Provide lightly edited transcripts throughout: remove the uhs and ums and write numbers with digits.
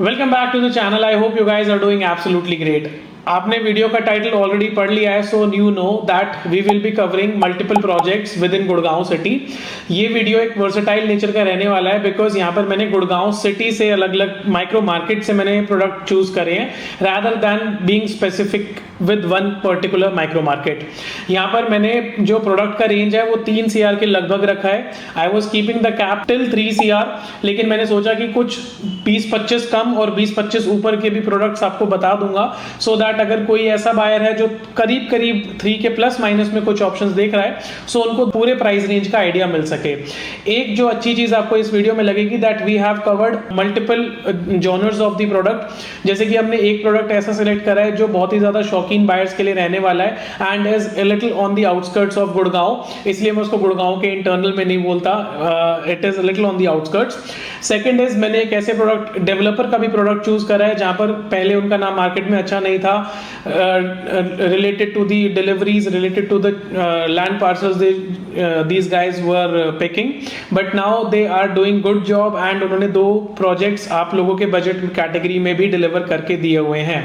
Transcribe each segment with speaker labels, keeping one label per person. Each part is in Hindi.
Speaker 1: Welcome back to the channel. I hope you guys are doing absolutely great. आपने वीडियो का टाइटल ऑलरेडी पढ़ लिया है, so you know that we will be covering multiple projects within Gurgaon city. ये वीडियो एक वर्सेटाइल नेचर का रहने वाला है बिकॉज यहाँ पर मैंने गुड़गांव सिटी से अलग अलग माइक्रो मार्केट से मैंने प्रोडक्ट चूज करे हैं rather than being specific with one particular micro market. यहाँ पर मैंने जो प्रोडक्ट का रेंज है वो 3 CR के लगभग रखा है। I was keeping the cap till 3 CR, लेकिन मैंने सोचा कि कुछ 20-25 कम और 20-25 ऊपर के भी प्रोडक्ट्स आपको बता दूंगा सो दैट अगर कोई ऐसा बायर है जो करीब करीब 3 के प्लस माइनस में कुछ ऑप्शंस देख रहा है सो उनको पूरे प्राइस रेंज का आइडिया मिल सके। एक जो अच्छी चीज आपको इस वीडियो में लगेगी that we have covered multiple genres of the product. जैसे कि हमने एक प्रोडक्ट ऐसा सिलेक्ट करा है जो बहुत ही ज्यादा शौकीन बायर्स के लिए रहने वाला है and is a little on the outskirts of Gurgaon, इसलिए मैं उसको गुड़गांव के इंटरनल में नहीं बोलता, it is little on the outskirts. Second is मैंने एक ऐसे प्रोडक्ट डेवलपर का भी प्रोडक्ट चूज करा है जहां पर पहले उनका नाम मार्केट में अच्छा नहीं था, related to the deliveries, related to the land parcels these guys were picking, but now they are doing good job and उन्होंने 2 प्रोजेक्ट्स आप लोगों के बजट कैटेगरी में भी डिलीवर करके दिए हुए हैं।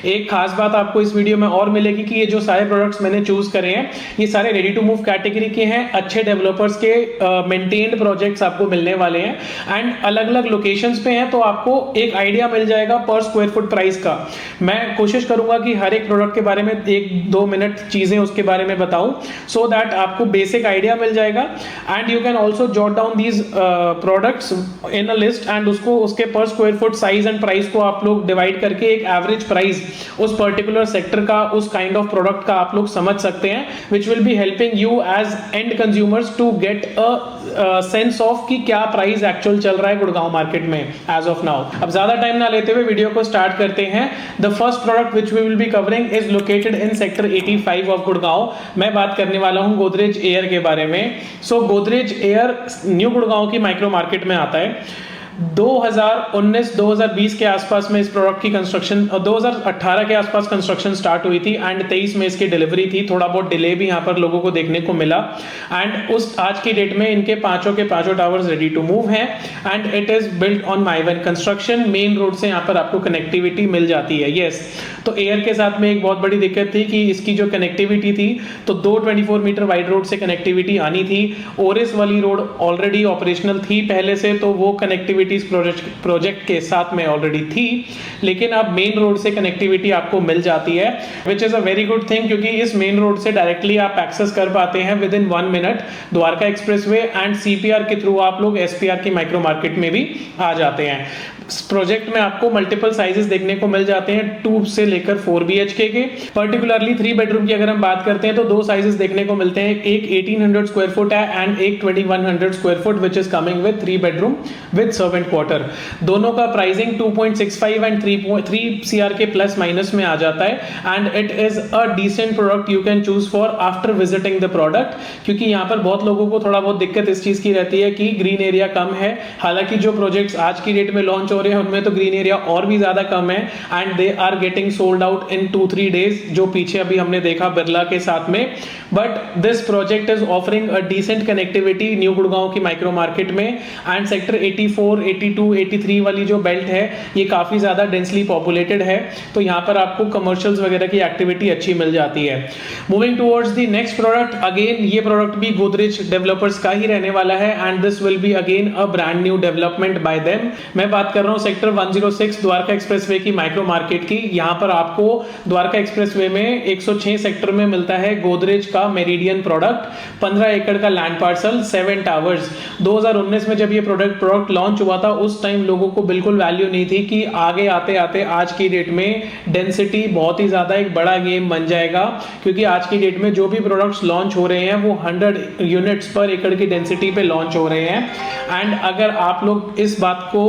Speaker 1: एक खास बात आपको इस वीडियो में और मिलेगी कि ये जो सारे प्रोडक्ट्स मैंने चूज करे हैं ये सारे रेडी टू मूव कैटेगरी के हैं, अच्छे डेवलपर्स के मेंटेन्ड प्रोजेक्ट्स आपको मिलने वाले हैं एंड अलग अलग लोकेशंस पे हैं, तो आपको एक आइडिया मिल जाएगा पर स्क्वायर फुट प्राइस का। मैं कोशिश करूंगा कि हर एक प्रोडक्ट के बारे में 1-2 मिनट चीजें उसके बारे में बताऊं सो दैट आपको बेसिक आइडिया मिल जाएगा and you can also jot down these products in a list and उसको उसके पर square foot size and price को आप लोग डिवाइड करके एक एवरेज प्राइस उस पर्टिकुलर सेक्टर का, उस काइंड ऑफ प्रोडक्ट का आप लोग समझ सकते हैं, which will be helping you as end consumers to get a sense of कि क्या प्राइस एक्चुअल चल रहा है गुड़गांव मार्केट में एज ऑफ नाउ। अब ज्यादा टाइम ना लेते हुए वीडियो को स्टार्ट करते हैं। The first product which we will be covering is located in sector 85 of Gurgaon. मैं बात करने वाला हूं गोदरेज एयर के बारे में। सो गोदरेज एयर न्यू गुड़गांव की माइक्रो मार्केट में आता है। 2019-2020 के आसपास में इस प्रोडक्ट की कंस्ट्रक्शन, 2018 के आसपास कंस्ट्रक्शन स्टार्ट हुई थी एंड 23 में इसकी डिलीवरी थी। थोड़ा बहुत डिले भी यहाँ पर लोगों को देखने को मिला एंड उस आज की डेट में इनके पांचों के पांचों टावर्स रेडी टू मूव हैं and it is built on माइवन construction. Main road से यहाँ पर आपको कनेक्टिविटी मिल जाती है। यस, तो एयर के साथ में एक बहुत बड़ी दिक्कत थी कि इसकी जो कनेक्टिविटी थी तो 2 24 मीटर वाइड रोड से कनेक्टिविटी आनी थी। ओरिस वाली रोड ऑलरेडी ऑपरेशनल थी पहले से, तो वो कनेक्टिविटी प्रोजेक्ट के साथ में ऑलरेडी थी, लेकिन अब मेन रोड से कनेक्टिविटी आपको मिल जाती है which is a very good thing, क्योंकि इस मेन रोड से डायरेक्टली आप एक्सेस कर पाते हैं with in 1 minute Dwarka expressway and CPR के थ्रू आप लोग SPR की माइक्रो मार्केट में भी आ जाते हैं। इस प्रोजेक्ट में आपको मल्टीपल साइजेस देखने को मिल जाते हैं 2 से लेकर 4 BHK के। पर्टिकुलरली 3 बेडरूम की अगर हम बात करते हैं तो 2 साइजेस देखने को मिलते हैं, एक 1800 स्क्वायर फुट है एंड एक 2100 square foot which is coming with 3 bedroom with servant quarter. दोनों का प्राइसिंग 2.65 एंड 3 CR के प्लस माइनस में आ जाता है and it is a decent product you can choose for after visiting the product, क्योंकि यहाँ पर बहुत लोगों को थोड़ा बहुत दिक्कत इस चीज की रहती है कि ग्रीन एरिया कम है। हालांकि जो प्रोजेक्ट्स आज की डेट में लॉन्च हो रहे हैं उनमें तो ग्रीन एरिया और भी ज्यादा कम है and they are getting sold out in 2-3 days, जो पीछे अभी हमने देखा बिरला के साथ में। But this project is offering a decent connectivity new Gurgaon की माइक्रो मार्केट में एंड सेक्टर 84, 82, 83 वाली जो बेल्ट है ये काफी ज्यादा डेंसली पॉपुलेटेड है, तो यहाँ पर आपको कमर्शियल्स वगैरह की एक्टिविटी अच्छी मिल जाती है। Moving towards the next product, again ये प्रोडक्ट भी गोदरेज डेवलपर्स का ही रहने वाला है and this will be again a brand new development bye them. मैं बात कर रहा हूँ सेक्टर 106 द्वारका एक्सप्रेसवे की माइक्रो मार्केट की। यहाँ पर आपको द्वारका एक्सप्रेसवे में 106 सेक्टर में मिलता है गोदरेज का मेरिडियन प्रोडक्ट, 15 एकड़ का लैंड पार्सल, 7 टावर्स। 2019 में जब ये प्रोडक्ट लॉन्च हुआ था उस टाइम लोगों को बिल्कुल वैल्यू नहीं थी कि आगे आते आते आज की डेट में डेंसिटी बहुत ही ज्यादा एक बड़ा गेम बन जाएगा, क्योंकि आज की डेट में जो भी प्रोडक्ट्स लॉन्च हो रहे हैं वो 100 यूनिट्स पर एकड़ की डेंसिटी पे लॉन्च हो रहे हैं एंड अगर आप लोग इस बात को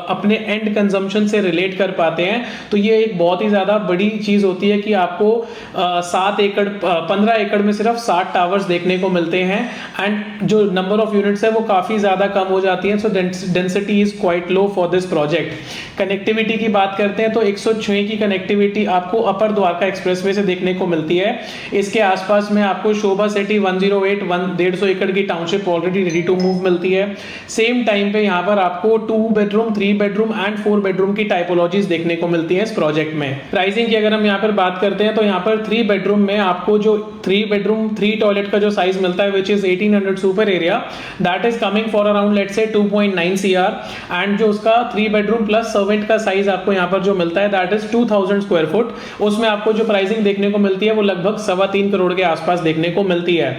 Speaker 1: अपने एंड कंजम्पशन से रिलेट कर पाते हैं तो ये एक बहुत ही ज्यादा बड़ी चीज होती है कि आपको 15 एकड़ में सिर्फ 60 टावर्स देखने को मिलते हैं एंड जो नंबर ऑफ यूनिट्स है वो काफी ज्यादा कम हो जाती है, सो density is quite low for this project. Connectivity की बात करते हैं तो 106 की कनेक्टिविटी आपको अपर द्वारका एक्सप्रेसवे से देखने को मिलती है। इसके आसपास में आपको शोभा सिटी 108 150 एकड़ की township already ready to move मिलती है। सेम टाइम पे यहाँ पर आपको 2 बेडरूम 3 3 बेडरूम एंड 4 बेडरूम की टाइपोलॉजीज देखने को मिलती है इस प्रोजेक्ट में। प्राइसिंग की अगर हम यहाँ पर बात करते हैं तो यहाँ पर 3 बेडरूम में आपको जो 3 बेडरूम 3 टॉयलेट का जो साइज मिलता है which is 1800 super area, that is coming for around let's say 2.9 CR, and जो उसका 3 बेडरूम प्लस सर्वेंट का साइज आपको यहाँ पर जो मिलता है दैट इज 2000 स्क्वायर फुट। उसमें आपको जो प्राइसिंग देखने को मिलती है वो लगभग 3.25 करोड़ के आसपास देखने को मिलती है।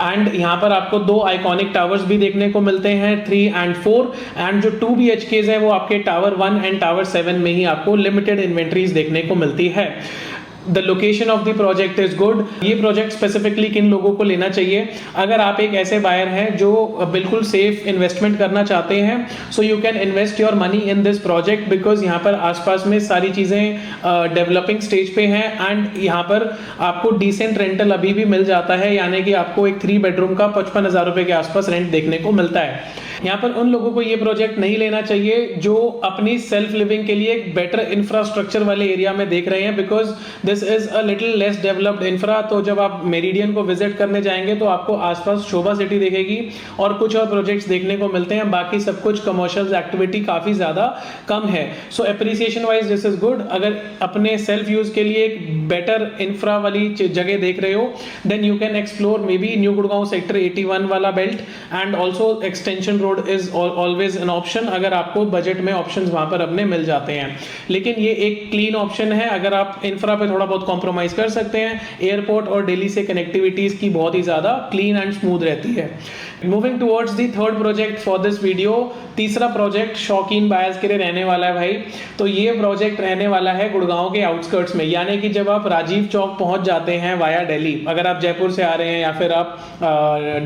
Speaker 1: एंड यहाँ पर आपको 2 आइकॉनिक टावर्स भी देखने को मिलते हैं 3 एंड 4, एंड जो 2 BHKs है वो आपके टावर 1 एंड टावर 7 में ही आपको लिमिटेड इन्वेंट्रीज देखने को मिलती है। The location of the project is good. ये प्रोजेक्ट स्पेसिफिकली किन लोगों को लेना चाहिए? अगर आप एक ऐसे बायर हैं जो बिल्कुल सेफ इन्वेस्टमेंट करना चाहते हैं, so you can invest your money in this project because यहाँ पर आसपास में सारी चीज़ें डेवलपिंग स्टेज पे हैं, एंड यहाँ पर आपको डिसेंट रेंटल अभी भी मिल जाता है, यानी कि आपको एक 3 बेडरूम का 55,000 रुपये के आसपास रेंट देखने को मिलता है। यहाँ पर उन लोगों को ये प्रोजेक्ट नहीं लेना चाहिए जो अपनी सेल्फ लिविंग के लिए एक बेटर इंफ्रास्ट्रक्चर वाले एरिया में देख रहे हैं, because this is a little less developed infra. तो जब आप मेरिडियन को विजिट करने जाएंगे तो आपको आसपास शोभा सिटी दिखेगी और कुछ और प्रोजेक्ट्स देखने को मिलते हैं, बाकी सब कुछ कमर्शियल एक्टिविटी काफी ज्यादा कम है। So appreciation wise this is good. अगर अपने सेल्फ यूज के लिए एक बेटर इंफ्रा वाली जगह देख रहे हो then you can explore maybe new Gurgaon sector 81 वाला belt, and also extension road is always an option अगर आपको बजट में ऑप्शंस वहां पर अपने मिल जाते हैं। लेकिन ये एक क्लीन ऑप्शन है अगर आप इंफ्रा पे थोड़ा बहुत कॉम्प्रोमाइज कर सकते हैं। एयरपोर्ट और दिल्ली से कनेक्टिविटीज की बहुत ही ज्यादा क्लीन एंड स्मूथ रहती है। Moving towards the third project for this video, तीसरा प्रोजेक्ट शौकीन बायर्स के लिए रहने वाला है भाई। तो ये प्रोजेक्ट रहने वाला है गुड़गांव के आउटस्कर्ट्स में, यानी कि जब आप राजीव चौक पहुंच जाते हैं वाया दिल्ली, अगर आप जयपुर से आ रहे हैं या फिर आप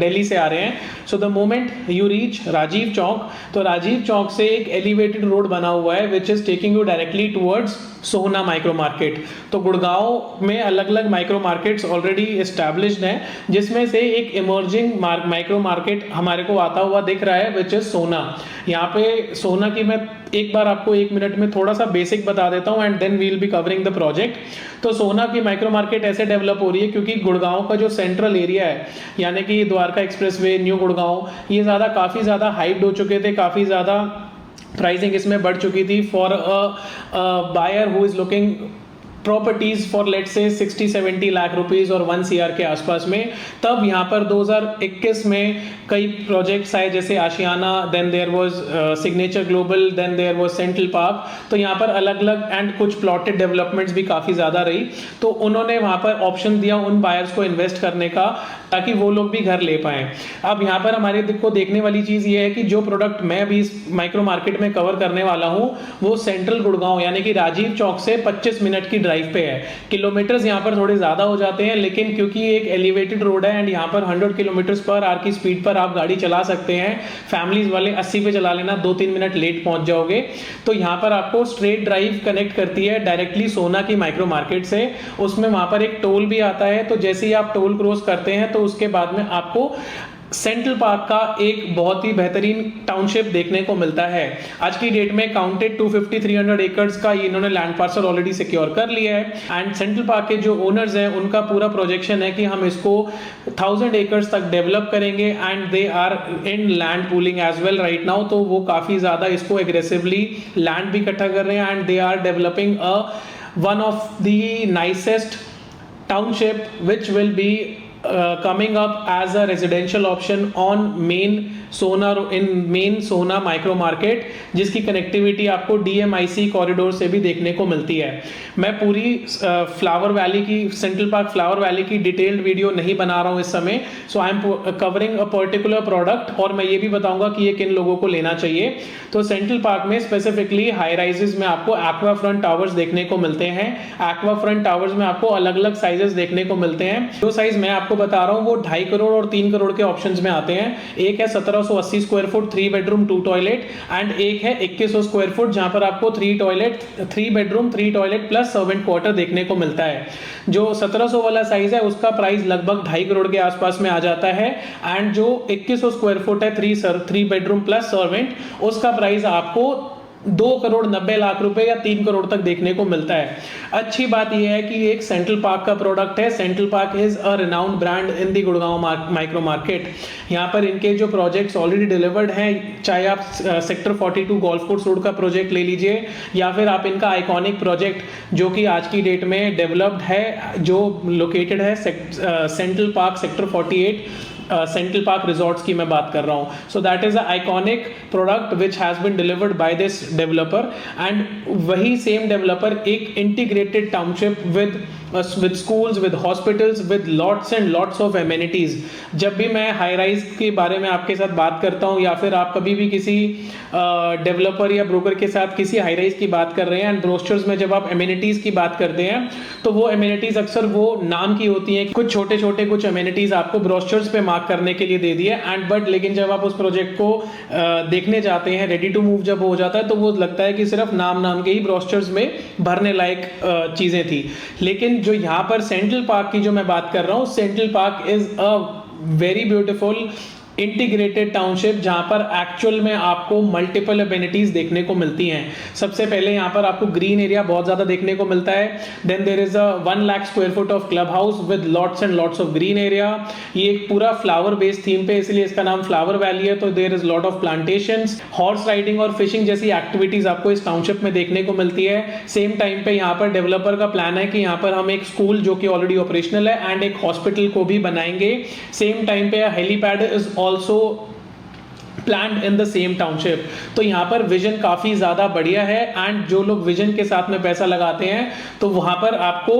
Speaker 1: दिल्ली से आ रहे हैं, so the moment you reach Rajiv Chowk, तो राजीव चौक से एक एलिवेटेड रोड बना हुआ है which is taking you directly towards Sohna micro market. तो गुड़गांव में अलग अलग माइक्रो मार्केट्स ऑलरेडी एस्टैब्लिश्ड हैं, जिसमें से एक इमर्जिंग माइक्रो मार्केट हमारे को आता हुआ दिख रहा है विच इज सोहना। यहाँ पे सोहना की मैं एक बार आपको 1 मिनट में थोड़ा सा बेसिक बता देता हूँ and then we will be covering the project. तो सोहना की माइक्रो मार्केट ऐसे डेवलप हो रही है क्योंकि गुड़गांव का जो सेंट्रल एरिया है, यानी कि द्वारका एक्सप्रेसवे, न्यू गुड़गांव, ये काफ़ी ज़्यादा हाइप्ड हो चुके थे, काफ़ी ज़्यादा प्राइसिंग इसमें बढ़ चुकी थी for a buyer who is looking properties for let's say 60-70 lakh rupees और 1 CR के आसपास में। तब यहाँ पर 2021 में कई प्रोजेक्ट्स आए जैसे Ashiana, then there was signature global, then there was central park. तो यहाँ पर अलग अलग एंड कुछ प्लॉटेड डेवलपमेंट्स भी काफ़ी ज़्यादा रही, तो उन्होंने वहाँ पर ऑप्शन दिया उन बायर्स को इन्वेस्ट करने का ताकि वो लोग भी घर ले पाएं। अब यहाँ पर हमारे को देखने वाली चीज़ ये है कि जो प्रोडक्ट मैं अभी इस माइक्रो मार्केट में कवर करने वाला हूँ वो सेंट्रल गुड़गांव यानी कि राजीव चौक से 25 मिनट की ड्राइव पे है। किलोमीटर्स यहाँ पर थोड़े ज़्यादा हो जाते हैं, लेकिन क्योंकि ये एक एलिवेटेड रोड है एंड यहाँ पर 100 किलोमीटर्स पर आवर की स्पीड पर आप गाड़ी चला सकते हैं। फैमिलीज वाले 80 पे चला लेना, 2-3 मिनट लेट पहुंच जाओगे। तो यहाँ पर आपको स्ट्रेट ड्राइव कनेक्ट करती है डायरेक्टली सोहना की माइक्रो मार्केट से। उसमें वहाँ पर एक टोल भी आता है, तो जैसे ही आप टोल क्रॉस करते हैं तो उसके बाद में आपको सेंट्रल पार्क का एक बहुत ही बेहतरीन टाउनशिप देखने को मिलता है। आज की डेट में काउंटेड 250-300 एकर्स का इन्होंने लैंड पार्सल ऑलरेडी सिक्योर कर लिया है एंड सेंट्रल पार्क के जो ओनर्स हैं उनका पूरा प्रोजेक्शन है कि हम इसको 1000 एकर्स तक डेवलप करेंगे and they are in land pooling as well right now. तो वो काफ़ी ज़्यादा इसको एग्रेसिवली लैंड भी इकट्ठा कर रहे हैं and they are developing one of the nicest township which will be coming up as a residential option on main Sohna micro market, जिसकी कनेक्टिविटी आपको DMIC कॉरिडोर से भी देखने को मिलती है। मैं पूरी फ्लावर वैली की, सेंट्रल पार्क फ्लावर वैली की डिटेल्ड वीडियो नहीं बना रहा हूँ इस समय, so I am covering a particular product और मैं ये भी बताऊंगा कि ये किन लोगों को लेना चाहिए। तो सेंट्रल पार्क में स्पेसिफिकली हाई राइजेस में आपको एक्वा फ्रंट टावर्स देखने को मिलते हैं। एक्वा फ्रंट टावर्स में आपको अलग अलग साइजेस देखने को मिलते हैं। जो साइज मैं आपको बता रहा हूँ वो 2.5 करोड़ और 3 करोड़ के ऑप्शंस में आते हैं। एक है 1780 square foot 3 bedroom 2 toilet and एक है 2100 स्क्वायर फुट जहां पर आपको 3 bedroom 3 toilet plus servant quarter देखने को मिलता है। जो 1700 वाला साइज है उसका प्राइस लगभग 2.5 करोड़ के आसपास में आ जाता है एंड जो 2100 स्क्वायर फुट है 3 बेडरूम प्लस सर्वेंट, उसका प्राइस आपको 2,90,00,000 रुपए या 3 करोड़ तक देखने को मिलता है। अच्छी बात यह है कि ये एक सेंट्रल पार्क का प्रोडक्ट है। Central park is a renowned brand in the Gurgaon micro market. यहाँ पर इनके जो प्रोजेक्ट्स ऑलरेडी डिलीवर्ड हैं, चाहे आप सेक्टर 42 गोल्फ कोर्स रोड का प्रोजेक्ट ले लीजिए या फिर आप इनका आइकॉनिक प्रोजेक्ट जो कि आज की डेट में डेवलप्ड है, जो लोकेटेड है Central Park sector 48 Central Park resorts की मैं बात कर रहा हूँ। So that is a iconic product which has been delivered by this developer, and वही सेम डेवलपर एक integrated township with schools, with hospitals, with lots and lots of amenities। जब भी मैं हाई राइज के बारे में आपके साथ बात करता हूँ या फिर आप कभी भी किसी डेवलपर या ब्रोकर के साथ किसी हाई राइज की बात कर रहे हैं एंड ब्रोशर्स में जब आप एमिनिटीज की बात करते हैं तो वो एमिनिटीज अक्सर वो नाम की होती हैं, कुछ छोटे छोटे कुछ एमिनिटीज आपको ब्रोशर्स पे मार्क करने के लिए दे दिए एंड बट लेकिन जब आप उस प्रोजेक्ट को देखने जाते हैं, रेडी टू मूव जब हो जाता है तो वो लगता है कि सिर्फ नाम के ही ब्रोशर्स में भरने लायक चीजें थी। लेकिन जो यहाँ पर सेंट्रल पार्क की जो मैं बात कर रहा हूँ, central park is a very beautiful integrated township जहां पर एक्चुअल में आपको मल्टीपल एमिनिटीज देखने को मिलती हैं। सबसे पहले यहां पर आपको ग्रीन एरिया बहुत ज्यादा देखने को मिलता है। Then there is a 1 lakh square foot of club house with lots and lots of green area. ये एक पूरा फ्लावर बेस्ड थीम पे, इसलिए इसका नाम फ्लावर वैली है। तो there is lot of plantations, horse riding और फिशिंग जैसी एक्टिविटीज आपको इस टाउनशिप में देखने को मिलती है। सेम टाइम पे यहाँ पर डेवलपर का प्लान है कि यहाँ पर हम एक स्कूल जो कि ऑलरेडी ऑपरेशनल है एंड एक हॉस्पिटल को भी बनाएंगे। सेम टाइम पे helipad is also planned in the same township। तो यहाँ पर विजन काफी ज्यादा बढ़िया है एंड जो लोग विजन के साथ में पैसा लगाते हैं तो वहां पर आपको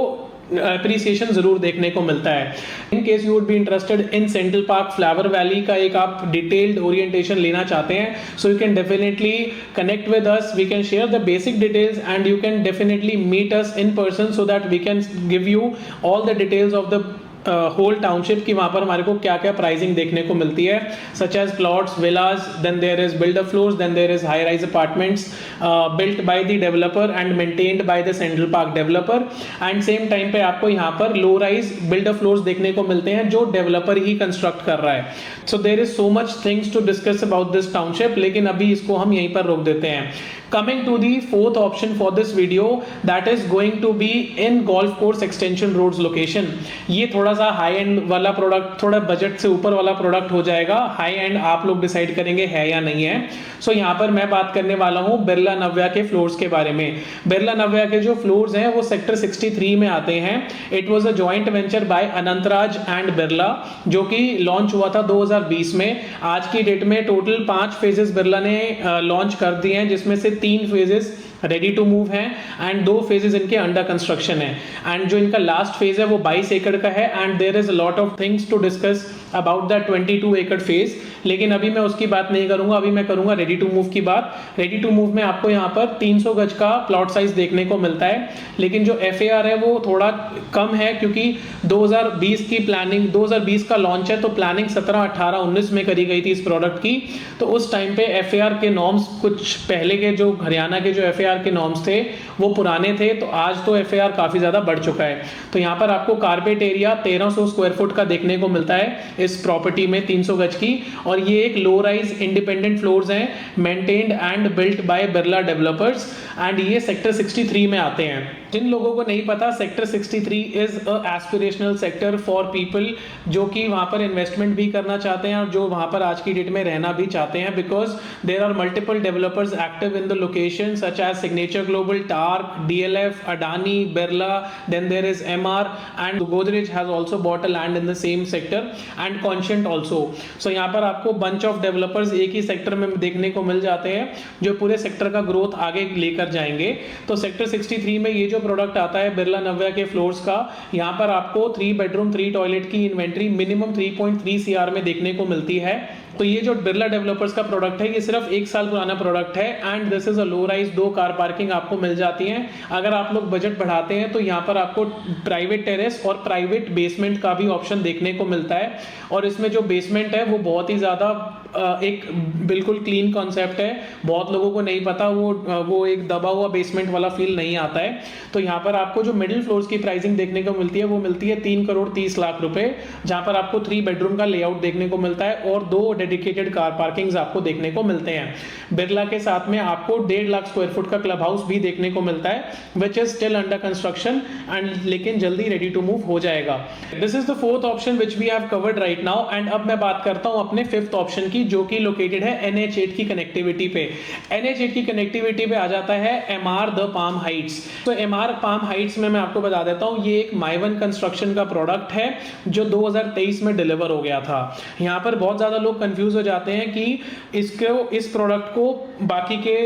Speaker 1: अप्रिसिएशन जरूर देखने को मिलता है। In case you would be interested in Central park flower Valley का एक आप डिटेल्ड ओरिएंटेशन लेना चाहते हैं, so you can definitely connect with us, we can share the basic details and you can definitely meet us in person so that we can give you all the details of the whole township की वहां पर हमारे को क्या क्या प्राइसिंग देखने को मिलती है, such as plots, villas, then there is builder floors, then there is high rise apartments built by the developer and maintained by the Central Park developer. And same time पे आपको यहाँ पर लो राइज बिल्डर फ्लोर्स देखने को मिलते हैं जो डेवलपर ही कंस्ट्रक्ट कर रहा है। So there is so much things to discuss about this township, लेकिन अभी इसको हम यहीं पर रोक देते हैं। Coming to the fourth option for this video, that is going to be in golf course extension roads location। ये थोड़ा सा हाई एंड वाला प्रोडक्ट, थोड़ा बजट से ऊपर वाला प्रोडक्ट हो जाएगा। हाई एंड आप लोग डिसाइड करेंगे है या नहीं है। सो यहाँ पर मैं बात करने वाला हूँ बिरला नव्या के फ्लोर्स के बारे में। बिरला नव्या के जो फ्लोर्स हैं वो सेक्टर 63 में आते हैं। It was a joint venture by Anantraj and Birla जो कि लॉन्च हुआ था 2020 में। आज की डेट में टोटल 5 फेजेस बिरला ने लॉन्च कर दिए हैं, जिसमें से 3 फेजेस रेडी टू मूव हैं एंड 2 फेजेस इनके अंडर कंस्ट्रक्शन है। एंड जो इनका लास्ट फेज है वो 22 एकड़ का है and there is a lot of things to discuss about the 22 एकड़ फेज, लेकिन अभी मैं उसकी बात नहीं करूंगा। अभी मैं करूंगा रेडी टू मूव की बात। रेडी टू मूव में आपको यहाँ पर 300 गज का प्लॉट साइज देखने को मिलता है, लेकिन जो FAR है वो थोड़ा कम है क्योंकि 2020 की प्लानिंग, 2020 का लॉन्च है तो प्लानिंग 17, 18, 19 में करी गई थी इस प्रोडक्ट की। तो उस टाइम पे FAR के नॉर्म्स कुछ पहले के जो हरियाणा के जो FAR के नॉर्म्स थे वो पुराने थे, तो आज तो FAR काफी ज्यादा बढ़ चुका है। तो यहाँ पर आपको कारपेट एरिया 1300 स्क्वायर फुट का देखने को मिलता है इस प्रॉपर्टी में 300 गज की, और ये एक लो राइज इंडिपेंडेंट फ्लोर्स हैं maintained and built by Birla developers and ये सेक्टर 63 में आते हैं। जिन लोगों को नहीं पता, sector 63 is a aspirational sector for people जो कि वहां पर इन्वेस्टमेंट भी करना चाहते हैं और जो वहां पर आज की डेट में रहना भी चाहते हैं, because there are multiple developers active in the location such as signature global, Tarc, DLF, Adani, Birla, then there is MR and Godrej has also bought a land in the same sector and Conscient also. सो यहाँ पर आपको बंच ऑफ डेवलपर्स एक ही सेक्टर में देखने को मिल जाते हैं जो पूरे सेक्टर का ग्रोथ आगे लेकर जाएंगे। तो सेक्टर 63 में ये जो प्रोडक्ट आता है बिरला नव्या के फ्लोर्स का, यहाँ पर आपको 3 बेडरूम 3 टॉयलेट की इन्वेंट्री मिनिमम 3.3 CR में देखने को मिलती है। तो ये जो बिरला डेवलपर्स का प्रोडक्ट है ये सिर्फ 1 साल पुराना प्रोडक्ट है and this is a low rise, 2 car parking आपको मिल जाती है। अगर आप लोग बजट बढ़ाते हैं तो यहाँ पर आपको प्राइवेट टेरेस और प्राइवेट बेसमेंट का भी ऑप्शन देखने को मिलता है, और इसमें जो बेसमेंट है वो बहुत ही ज्यादा एक बिल्कुल क्लीन कॉन्सेप्ट है। बहुत लोगों को नहीं पता, वो एक दबा हुआ बेसमेंट वाला फील नहीं आता है। तो यहाँ पर आपको जो मिडिल फ्लोर्स की प्राइसिंग देखने को मिलती है वो मिलती है 3 करोड़ 30 लाख रुपए, जहाँ पर आपको 3 बेडरूम का लेआउट देखने को मिलता है और 2 डेडिकेटेड कार पार्किंग्स आपको देखने को मिलते हैं। बिरला के साथ में आपको 1.5 लाख स्क्वायर फुट का क्लब हाउस भी देखने को मिलता है, which is still under construction and लेकिन जल्दी रेडी टू मूव हो जाएगा। This is the fourth option which we have covered right now. And अब मैं बात करता हूं अपने फिफ्थ ऑप्शन की, जो कि लोकेटेड है NH8 की कनेक्टिविटी पे। NH8 की कनेक्टिविटी पे आ जाता है MR द पाम हाइट्स। तो MR पाम हाइट्स में मैं आपको बता देता हूं, ये एक माइवन कंस्ट्रक्शन का प्रोडक्ट है जो 2023 में डिलीवर हो गया था। यहां पर बहुत ज्यादा लोग कंफ्यूज हो जाते हैं कि इस प्रोडक्ट को बाकी के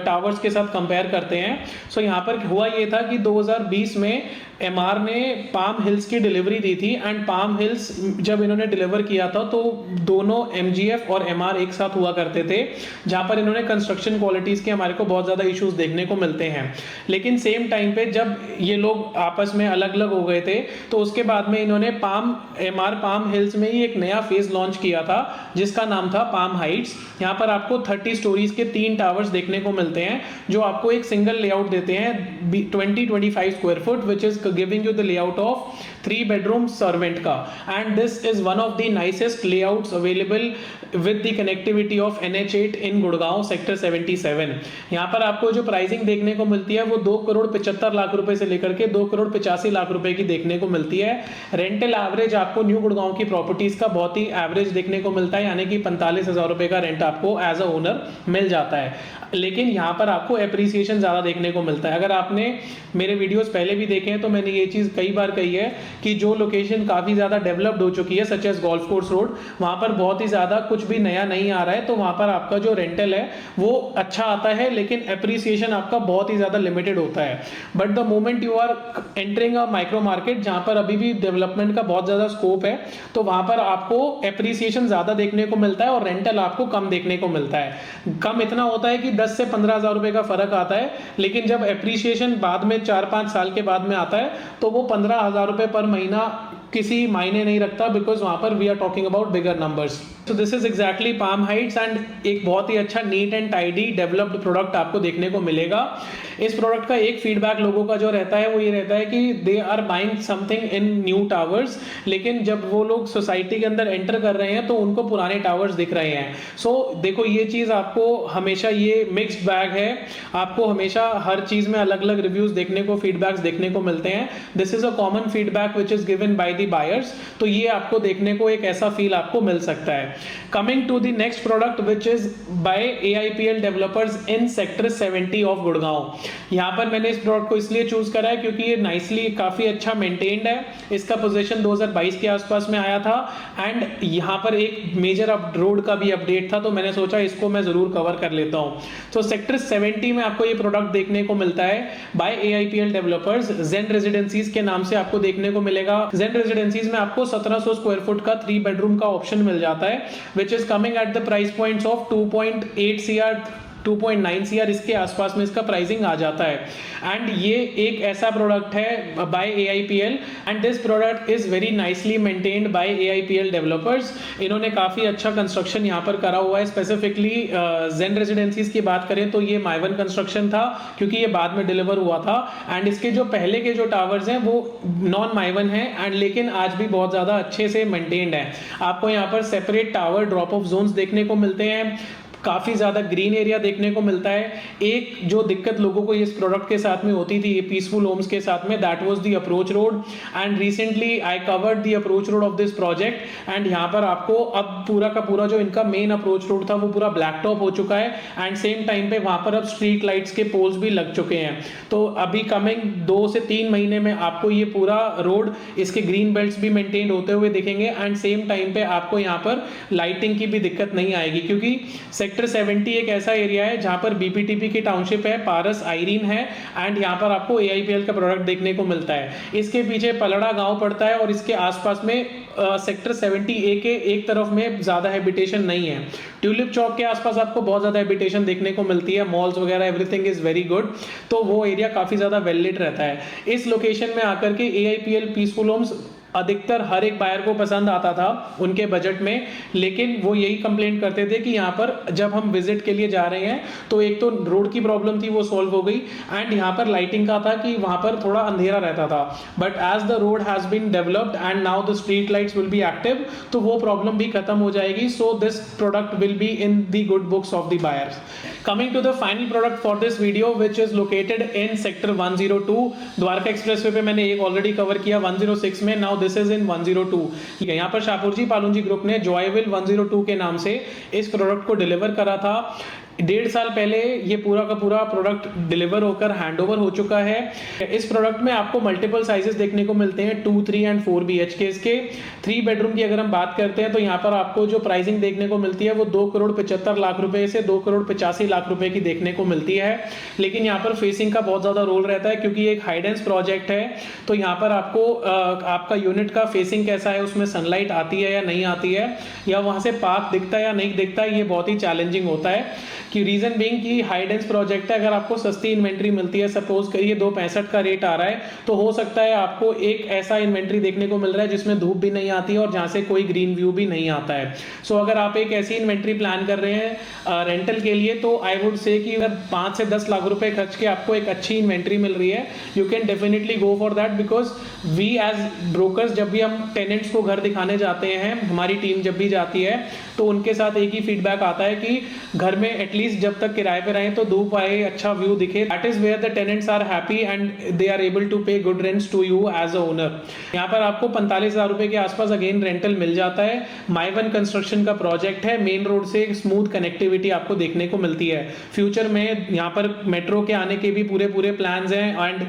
Speaker 1: टावर्स के साथ कंपेयर करते हैं। सो यहां पर हुआ ये था कि 2020 में MR ने पाम हिल्स की डिलीवरी दी थी एंड पाम हिल्स जब इन्होंने डिलीवर किया था तो दोनों MGF और MR एक साथ हुआ करते थे, जहां पर इन्होंने कंस्ट्रक्शन क्वालिटीज के हमारे को बहुत ज्यादा इश्यूज देखने को मिलते हैं। लेकिन सेम टाइम पे जब ये लोग आपस में अलग अलग हो गए थे तो उसके बाद में इन्होंने MR पाम हिल्स में ही एक नया फेज लॉन्च किया था जिसका नाम था पाम हाइट्स। यहाँ पर आपको 30 स्टोरीज के 3 टावर्स देखने को मिलते हैं जो आपको एक सिंगल लेआउट देते हैं 20-25 square foot, which is giving you the layout of 3 bedroom servant का। And this is one of the nicest layouts available with the connectivity of NH8 in Gurgaon sector 77। यहाँ पर आपको जो प्राइसिंग देखने को मिलती है वो 2,75,00,000 रुपए से लेकर के 2,85,00,000 रुपए की देखने को मिलती है। रेंटल एवरेज आपको न्यू गुड़गांव की प्रॉपर्टीज का बहुत ही एवरेज देखने को मिलता है, यानी कि 45,000 रुपए का रेंट आपको एज अ ओनर मिल जाता है। लेकिन यहाँ पर आपको एप्रिसिएशन ज्यादा देखने को मिलता है। अगर आपने मेरे वीडियोस पहले भी देखे हैं तो मैंने ये चीज कई बार कही है कि जो लोकेशन काफी ज्यादा डेवलप्ड हो चुकी है such as golf course road, वहां पर बहुत ही ज्यादा कुछ भी नया नहीं आ रहा है, तो वहां पर आपका जो रेंटल है वो अच्छा आता है लेकिन एप्रिसिएशन आपका बहुत ही ज्यादा लिमिटेड होता है। But the moment you are entering a micro market जहां पर अभी भी डेवलपमेंट का बहुत ज्यादा स्कोप है, तो वहां पर आपको एप्रिसिएशन ज्यादा देखने को मिलता है और रेंटल आपको कम देखने को मिलता है। कम इतना होता है कि 10 से 15,000 रुपए का फर्क आता है, लेकिन जब एप्रिसिएशन बाद में 4-5 साल के बाद में आता है तो वो 15,000 रुपए पर महीना किसी मायने नहीं रखता, बिकॉज वहां पर we are talking about bigger numbers. तो this is exactly palm heights and एक बहुत ही अच्छा neat and tidy developed product आपको देखने को मिलेगा। इस प्रोडक्ट का एक फीडबैक लोगों का जो रहता है वो ये रहता है कि they are buying something in new towers, लेकिन जब वो लोग सोसाइटी के अंदर एंटर कर रहे हैं तो उनको पुराने टावर्स दिख रहे हैं। सो देखो ये चीज आपको हमेशा, ये मिक्स्ड बैग है, आपको हमेशा हर चीज में अलग अलग रिव्यूज देखने को, फीडबैक्स देखने को मिलते हैं। This is a common feedback which is given by the buyers, तो ये आपको देखने को एक ऐसा फील आपको मिल सकता है। Coming to the next product which is by AIPL developers in sector 70 of Gurgaon. यहाँ पर मैंने इस प्रोडक्ट को इसलिए चूज करा है क्योंकि ये नाइसली काफी अच्छा मेंटेन्ड है। इसका पोजीशन 2022 के आसपास में आया था एंड यहाँ पर एक मेजर रोड का भी अपडेट था, तो मैंने सोचा इसको मैं जरूर कवर कर लेता हूँ। तो सेक्टर 70 में आपको ये प्रोडक्ट देखने को मिलता है बाय AIPL डेवलपर्स। जेन रेजिडेंसीज के नाम से आपको देखने को मिलेगा। जेन रेजिडेंसीज में आपको 1700 स्क्वायर फुट का 3 बेडरूम का ऑप्शन मिल जाता है, which is coming at the price points of 2.8 CR 2.9 CR इसके आसपास में इसका प्राइसिंग आ जाता है। एंड ये एक ऐसा प्रोडक्ट है by AIPL and this product is very nicely maintained by AIPL developers. इन्होंने काफी अच्छा कंस्ट्रक्शन यहाँ पर करा हुआ है। स्पेसिफिकली जेन रेजिडेंसीज की बात करें तो ये माइवन कंस्ट्रक्शन था क्योंकि ये बाद में डिलीवर हुआ था एंड इसके जो पहले के जो टावर्स हैं वो नॉन माइवन है एंड लेकिन आज भी बहुत ज्यादा अच्छे से मेंटेन्ड है। आपको यहाँ पर separate tower drop of Jones देखने को मिलते हैं, काफी ज्यादा ग्रीन एरिया देखने को मिलता है। एक जो दिक्कत लोगों को इस प्रोडक्ट के साथ में होती थी पीसफुल होम्स के साथ में, that was the approach road and recently I covered the approach road of this project and यहाँ पर आपको अब पूरा का पूरा जो इनका मेन अप्रोच रोड था वो पूरा ब्लैक टॉप हो चुका है एंड सेम टाइम पे वहां पर अब स्ट्रीट लाइट्स के पोल्स भी लग चुके हैं। तो अभी कमिंग 2 से 3 महीने में आपको ये पूरा रोड, इसके ग्रीन बेल्ट्स भी मेंटेन होते हुए दिखेंगे एंड सेम टाइम पे आपको यहाँ पर लाइटिंग की भी दिक्कत नहीं आएगी क्योंकि सेक्टर 70 एक ऐसा एरिया है जहां पर BPTP की टाउनशिप है, पारस आइरीन है एंड यहां पर आपको AIPL का प्रोडक्ट देखने को मिलता है। इसके पीछे पलड़ा गांव पड़ता है और इसके आसपास में सेक्टर 70A के एक तरफ में ज्यादा हैबिटेशन नहीं है। ट्यूलिप चौक के आसपास आपको बहुत ज्यादा हैबिटेशन देखने को मिलती है, मॉल्स वगैरह एवरीथिंग इज वेरी गुड, तो वो एरिया काफी ज्यादा वेल लिट रहता है। इस लोकेशन में आकर के AIPL पीसफुल होम्स अधिकतर हर एक बायर को पसंद आता था उनके बजट में, लेकिन वो यही कंप्लेंट करते थे कि यहाँ पर जब हम विजिट के लिए जा रहे हैं तो एक तो रोड की प्रॉब्लम थी वो सॉल्व हो गई, एंड यहाँ पर लाइटिंग का था कि वहाँ पर थोड़ा अंधेरा रहता था, but as the road has been developed and now the street lights will be active, तो वो प्रॉब्लम भी खत्म हो जाएगी. So this product will be in the good books of the buyers. Coming to the final product for this video, which is located in sector 102. Dwarka expressway पे मैंने एक ऑलरेडी कवर किया 106 में. Now this is in 102. ठीक है, यहाँ पर शाहपुरजी पालुंजी ग्रुप ने जॉयविल 102 के नाम से इस प्रोडक्ट को डिलीवर करा था. 1.5 साल पहले ये पूरा का पूरा प्रोडक्ट डिलीवर होकर हैंडओवर हो चुका है. इस प्रोडक्ट में आपको मल्टीपल साइजेस देखने को मिलते हैं 2, 3 एंड 4 BHK के. 3 बेडरूम की अगर हम बात करते हैं तो यहाँ पर आपको जो प्राइसिंग देखने को मिलती है वो 2,75,00,000 रुपए से 2,85,00,000 रुपए की देखने को मिलती है. लेकिन यहाँ पर फेसिंग का बहुत ज्यादा रोल रहता है क्योंकि एक हाइडेंस प्रोजेक्ट है, तो यहाँ पर आपको आपका यूनिट का फेसिंग कैसा है, उसमें सनलाइट आती है या नहीं आती है, या वहां से पार्क दिखता है या नहीं दिखता है, ये बहुत ही चैलेंजिंग होता है. कि रीजन बीइंग कि हाई डेंस प्रोजेक्ट है, अगर आपको सस्ती इन्वेंट्री मिलती है, सपोज करिए 265 का रेट आ रहा है, तो हो सकता है आपको एक ऐसा इन्वेंट्री देखने को मिल रहा है जिसमें धूप भी नहीं आती है और जहां से कोई ग्रीन व्यू भी नहीं आता है. सो अगर आप एक ऐसी इन्वेंट्री प्लान कर रहे हैं रेंटल के लिए, तो आई वुड से कि अगर 5 से 10 लाख रुपए खर्च के आपको एक अच्छी इन्वेंट्री मिल रही है, you can definitely go for that. Because we as brokers जब भी हम टेनेंट्स को घर दिखाने जाते हैं, हमारी टीम जब भी जाती है, तो उनके साथ एक ही फीडबैक आता है कि घर में एटलीस्ट जब तक किराए पे रहें तो धूप आए, अच्छा व्यू दिखे. That is where the tenants are happy and they are able to pay good rents to you as a owner. यहाँ पर आपको 45,000 रुपए के आसपास अगेन रेंटल मिल जाता है. माई वन कंस्ट्रक्शन का प्रोजेक्ट है, मेन रोड से स्मूथ कनेक्टिविटी आपको देखने को मिलती है. फ्यूचर में यहाँ पर मेट्रो के आने के भी पूरे प्लान्स हैं एंड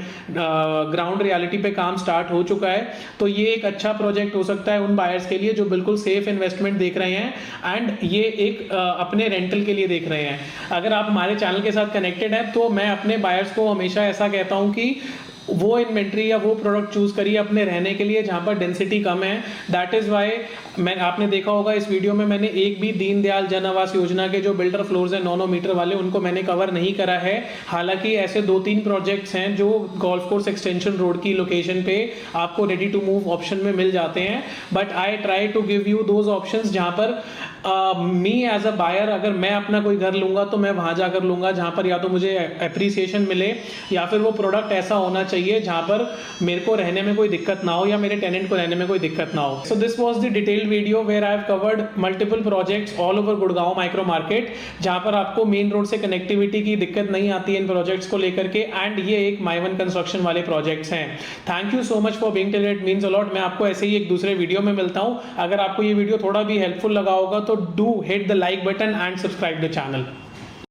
Speaker 1: ग्राउंड रियलिटी पे काम स्टार्ट हो चुका है. तो ये एक अच्छा प्रोजेक्ट हो सकता है उन बायर्स के लिए जो बिल्कुल सेफ इन्वेस्टमेंट देख रहे हैं एंड ये एक अपने रेंटल के लिए देख रहे हैं. अगर आप हमारे चैनल के साथ कनेक्टेड हैं तो मैं अपने बायर्स को हमेशा ऐसा कहता हूं कि वो इन्वेंट्री या वो प्रोडक्ट चूज करिए अपने रहने के लिए जहां पर डेंसिटी कम है. दैट इज वाई आपने देखा होगा इस वीडियो में मैंने एक भी दीनदयाल जन आवास योजना के जो बिल्डर फ्लोर्स हैं 9 मीटर वाले, उनको मैंने कवर नहीं करा है. हालांकि ऐसे 2-3 प्रोजेक्ट्स हैं जो गोल्फ कोर्स एक्सटेंशन रोड की लोकेशन पे आपको रेडी टू मूव ऑप्शन में मिल जाते हैं, but I try to give you those options जहां पर मी एज अ बायर, अगर मैं अपना कोई घर लूंगा तो मैं वहां जाकर लूंगा जहां पर या तो मुझे अप्रिसिएशन मिले या फिर वो प्रोडक्ट ऐसा होना चाहिए जहां पर मेरे को रहने में कोई दिक्कत ना हो या मेरे टेनेंट को रहने में कोई दिक्कत ना हो. So this was the detailed video where I have covered multiple projects all over Gurgaon micro market, जहां पर आपको मेन रोड से कनेक्टिविटी की दिक्कत नहीं आती है इन प्रोजेक्ट्स को लेकर के, एंड ये एक माई वन कंस्ट्रक्शन वाले प्रोजेक्ट्स हैं. Thank you so much for being till. It means a lot. मैं आपको ऐसे ही एक दूसरे वीडियो में मिलता हूं. अगर आपको ये वीडियो थोड़ा भी हेल्पफुल लगा होगा तो do hit the like button and subscribe the channel.